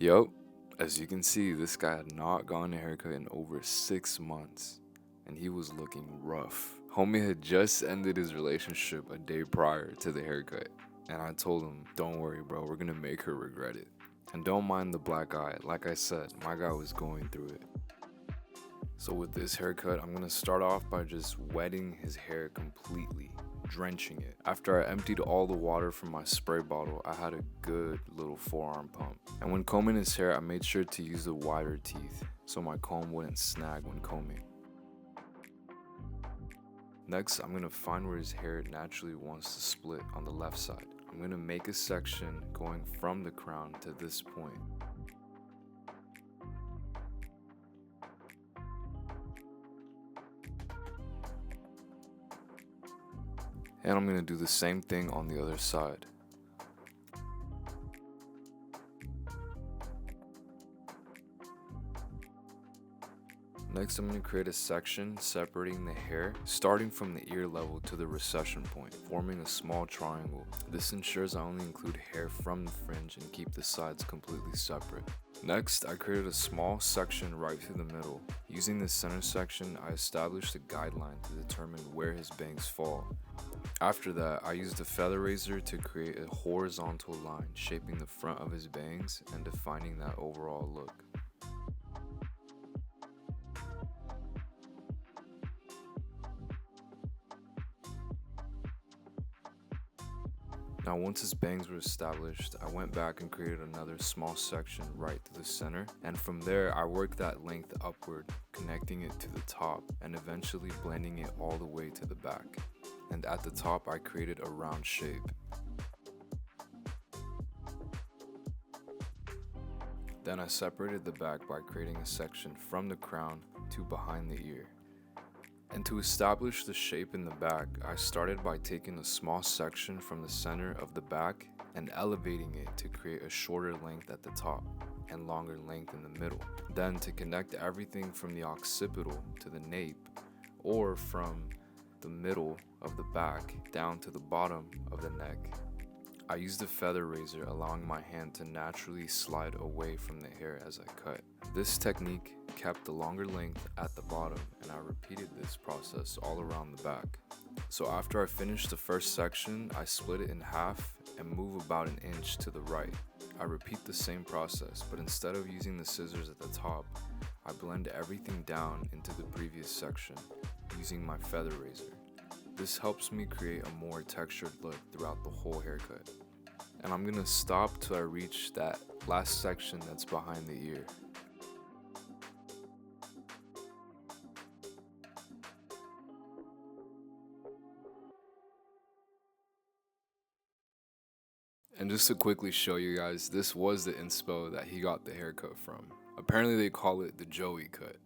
Yup, as you can see, this guy had not gotten a haircut in over 6 months, and he was looking rough. Homie had just ended his relationship a day prior to the haircut, and I told him, don't worry bro, we're gonna make her regret it. And don't mind the black eye, like I said, my guy was going through it. So with this haircut, I'm gonna start off by just wetting his hair completely, drenching it. After I emptied all the water from my spray bottle, I had a good little forearm pump. And when combing his hair, I made sure to use the wider teeth so my comb wouldn't snag when combing. Next, I'm gonna find where his hair naturally wants to split on the left side. I'm gonna make a section going from the crown to this point. And I'm gonna do the same thing on the other side. Next, I'm going to create a section separating the hair, starting from the ear level to the recession point, forming a small triangle. This ensures I only include hair from the fringe and keep the sides completely separate. Next, I created a small section right through the middle. Using the center section, I established a guideline to determine where his bangs fall. After that, I used a feather razor to create a horizontal line, shaping the front of his bangs and defining that overall look. Now once his bangs were established, I went back and created another small section right to the center, and from there I worked that length upward, connecting it to the top and eventually blending it all the way to the back. And at the top I created a round shape. Then I separated the back by creating a section from the crown to behind the ear. And to establish the shape in the back, I started by taking a small section from the center of the back and elevating it to create a shorter length at the top and longer length in the middle. Then to connect everything from the occipital to the nape, or from the middle of the back down to the bottom of the neck, I used a feather razor, allowing my hand to naturally slide away from the hair as I cut. This technique kept the longer length at the bottom, and I repeated this process all around the back. So after I finished the first section, I split it in half and move about an inch to the right. I repeat the same process, but instead of using the scissors at the top, I blend everything down into the previous section using my feather razor. This helps me create a more textured look throughout the whole haircut. And I'm gonna stop till I reach that last section that's behind the ear. And just to quickly show you guys, this was the inspo that he got the haircut from. Apparently they call it the Joey cut.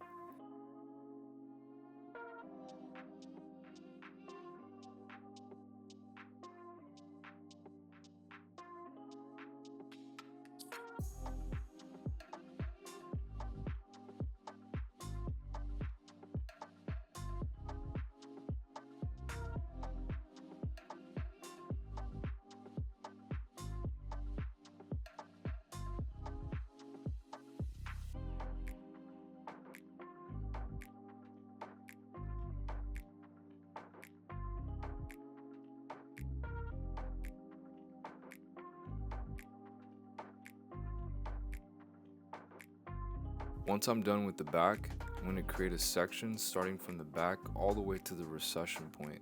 Once I'm done with the back, I'm going to create a section starting from the back all the way to the recession point.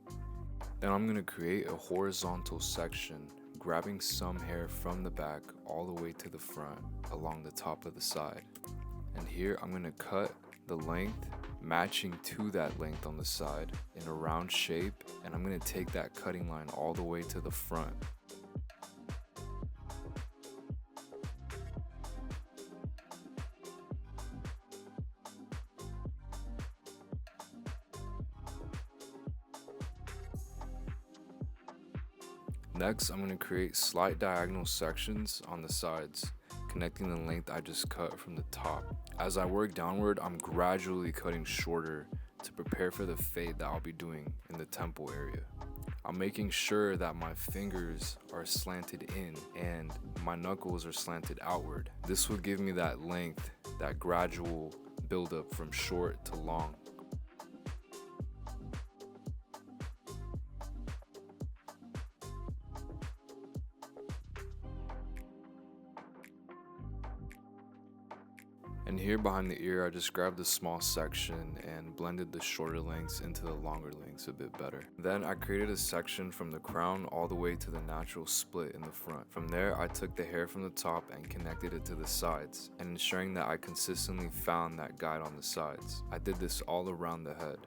Then I'm going to create a horizontal section, grabbing some hair from the back all the way to the front along the top of the side. And here I'm going to cut the length matching to that length on the side in a round shape, and I'm going to take that cutting line all the way to the front. Next, I'm going to create slight diagonal sections on the sides, connecting the length I just cut from the top. As I work downward, I'm gradually cutting shorter to prepare for the fade that I'll be doing in the temple area. I'm making sure that my fingers are slanted in and my knuckles are slanted outward. This will give me that length, that gradual buildup from short to long. And here behind the ear, I just grabbed a small section and blended the shorter lengths into the longer lengths a bit better. Then I created a section from the crown all the way to the natural split in the front. From there, I took the hair from the top and connected it to the sides, and ensuring that I consistently found that guide on the sides. I did this all around the head.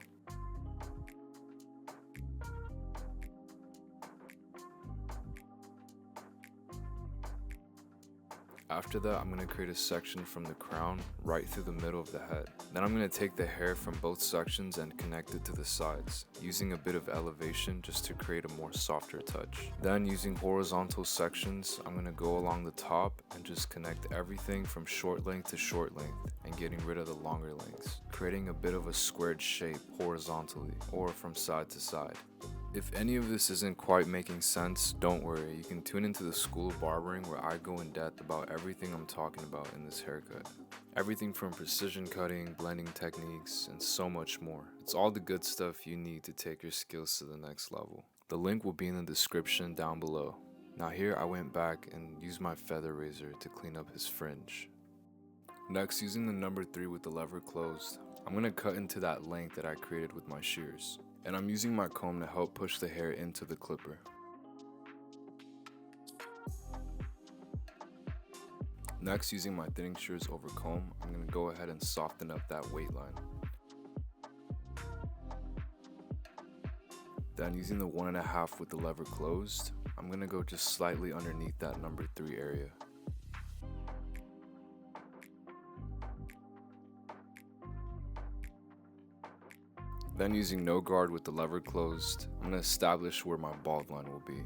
After that, I'm going to create a section from the crown right through the middle of the head. Then I'm going to take the hair from both sections and connect it to the sides, using a bit of elevation just to create a more softer touch. Then using horizontal sections, I'm going to go along the top and just connect everything from short length to short length and getting rid of the longer lengths, creating a bit of a squared shape horizontally or from side to side. If any of this isn't quite making sense, don't worry, you can tune into the School of Barbering where I go in depth about everything I'm talking about in this haircut. Everything from precision cutting, blending techniques, and so much more. It's all the good stuff you need to take your skills to the next level. The link will be in the description down below. Now here I went back and used my feather razor to clean up his fringe. Next, using the number 3 with the lever closed, I'm going to cut into that length that I created with my shears. And I'm using my comb to help push the hair into the clipper. Next, using my thinning shears over comb, I'm going to go ahead and soften up that weight line. Then using the 1.5 with the lever closed, I'm going to go just slightly underneath that number 3 area. Then using no guard with the lever closed, I'm going to establish where my bald line will be.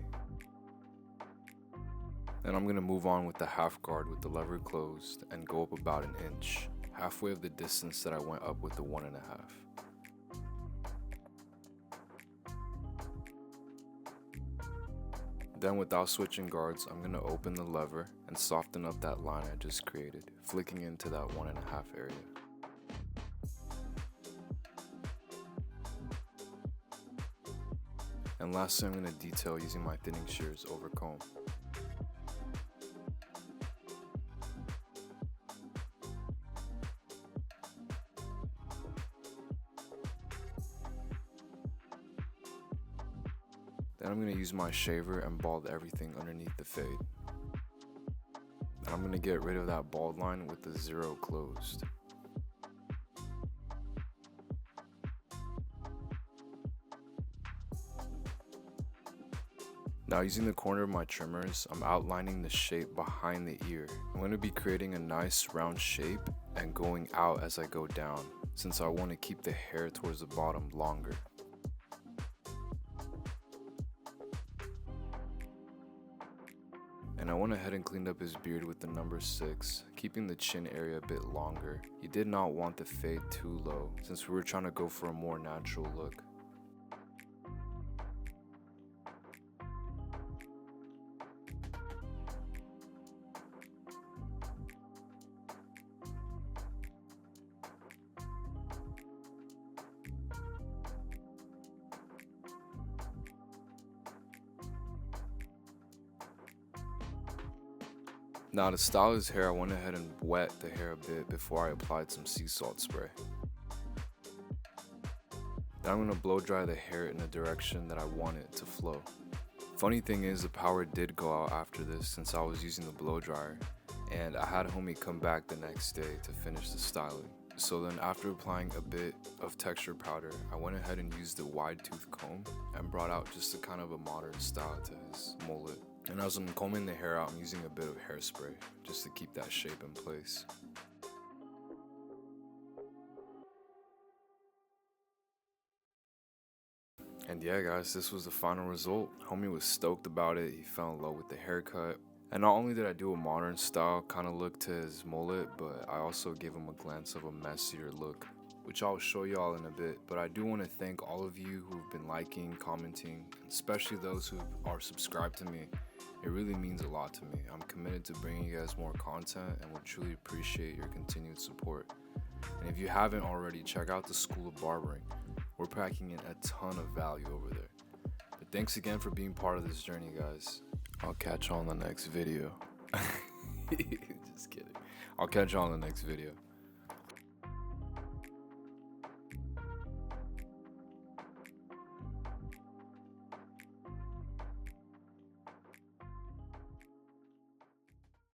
Then I'm going to move on with the half guard with the lever closed and go up about 1 inch, halfway of the distance that I went up with the 1.5. Then without switching guards, I'm going to open the lever and soften up that line I just created, flicking into that 1.5 area. And lastly, I'm going to detail using my thinning shears over comb. Then I'm going to use my shaver and bald everything underneath the fade. And I'm going to get rid of that bald line with the 0 closed. Now using the corner of my trimmers, I'm outlining the shape behind the ear. I'm going to be creating a nice round shape and going out as I go down, since I want to keep the hair towards the bottom longer. And I went ahead and cleaned up his beard with the number 6, keeping the chin area a bit longer. He did not want the fade too low, since we were trying to go for a more natural look. Now to style his hair, I went ahead and wet the hair a bit before I applied some sea salt spray. Then I'm going to blow dry the hair in the direction that I want it to flow. Funny thing is, the power did go out after this since I was using the blow dryer, and I had homie come back the next day to finish the styling. So then after applying a bit of texture powder, I went ahead and used the wide tooth comb and brought out just a kind of a modern style to his mullet. And as I'm combing the hair out, I'm using a bit of hairspray just to keep that shape in place. And yeah guys, this was the final result. Homie was stoked about it. He fell in love with the haircut. And not only did I do a modern style kind of look to his mullet, but I also gave him a glance of a messier look. which I'll show y'all in a bit. But I do want to thank all of you who've been liking, commenting, especially those who are subscribed to me. It really means a lot to me. I'm committed to bringing you guys more content and will truly appreciate your continued support. And if you haven't already, check out the School of Barbering. We're packing in a ton of value over there. But thanks again for being part of this journey, guys. I'll catch you on the next video. Just kidding. I'll catch you on the next video.